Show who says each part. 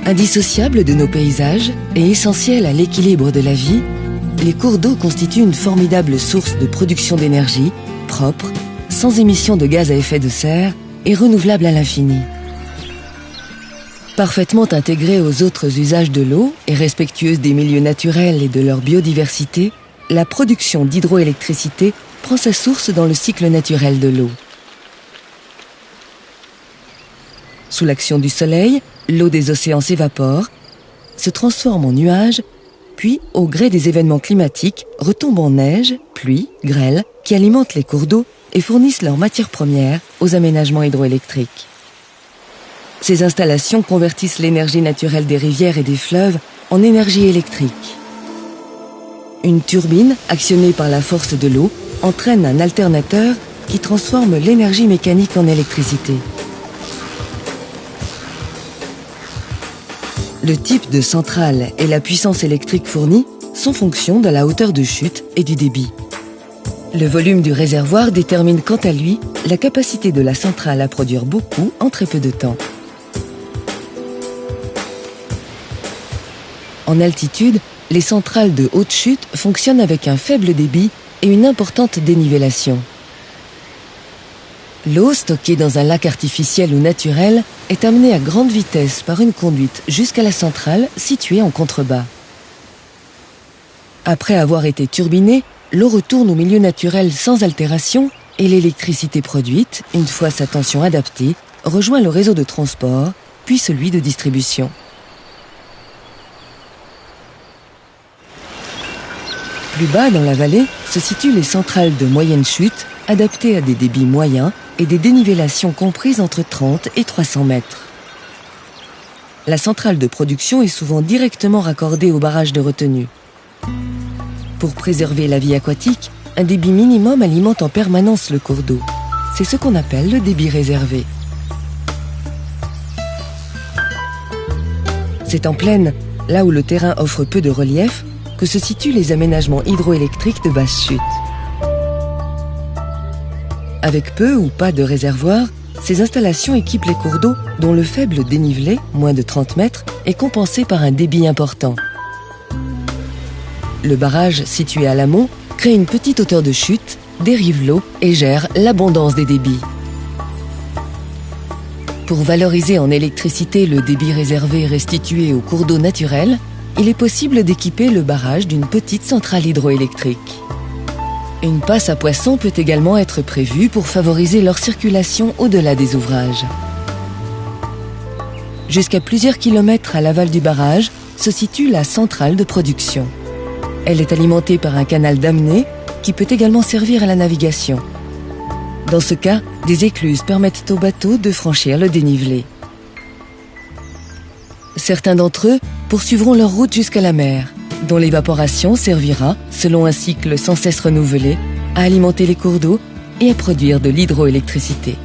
Speaker 1: Indissociables de nos paysages et essentiels à l'équilibre de la vie, les cours d'eau constituent une formidable source de production d'énergie, propre, sans émission de gaz à effet de serre et renouvelable à l'infini. Parfaitement intégrée aux autres usages de l'eau et respectueuse des milieux naturels et de leur biodiversité, la production d'hydroélectricité prend sa source dans le cycle naturel de l'eau. Sous l'action du soleil, l'eau des océans s'évapore, se transforme en nuages, puis, au gré des événements climatiques, retombe en neige, pluie, grêle, qui alimentent les cours d'eau et fournissent leurs matières premières aux aménagements hydroélectriques. Ces installations convertissent l'énergie naturelle des rivières et des fleuves en énergie électrique. Une turbine, actionnée par la force de l'eau, entraîne un alternateur qui transforme l'énergie mécanique en électricité. Le type de centrale et la puissance électrique fournie sont fonction de la hauteur de chute et du débit. Le volume du réservoir détermine quant à lui la capacité de la centrale à produire beaucoup en très peu de temps. En altitude, les centrales de haute chute fonctionnent avec un faible débit et une importante dénivellation. L'eau stockée dans un lac artificiel ou naturel est amenée à grande vitesse par une conduite jusqu'à la centrale située en contrebas. Après avoir été turbinée, l'eau retourne au milieu naturel sans altération et l'électricité produite, une fois sa tension adaptée, rejoint le réseau de transport, puis celui de distribution. Plus bas dans la vallée se situent les centrales de moyenne chute, adaptées à des débits moyens et des dénivellations comprises entre 30 et 300 mètres. La centrale de production est souvent directement raccordée au barrage de retenue. Pour préserver la vie aquatique, un débit minimum alimente en permanence le cours d'eau. C'est ce qu'on appelle le débit réservé. C'est en plaine, là où le terrain offre peu de relief, que se situent les aménagements hydroélectriques de basse chute. Avec peu ou pas de réservoir, ces installations équipent les cours d'eau dont le faible dénivelé, moins de 30 mètres, est compensé par un débit important. Le barrage situé à l'amont crée une petite hauteur de chute, dérive l'eau et gère l'abondance des débits. Pour valoriser en électricité le débit réservé restitué aux cours d'eau naturels, il est possible d'équiper le barrage d'une petite centrale hydroélectrique. Une passe à poissons peut également être prévue pour favoriser leur circulation au-delà des ouvrages. Jusqu'à plusieurs kilomètres à l'aval du barrage se situe la centrale de production. Elle est alimentée par un canal d'amenée qui peut également servir à la navigation. Dans ce cas, des écluses permettent aux bateaux de franchir le dénivelé. Certains d'entre eux poursuivront leur route jusqu'à la mer, dont l'évaporation servira, selon un cycle sans cesse renouvelé, à alimenter les cours d'eau et à produire de l'hydroélectricité.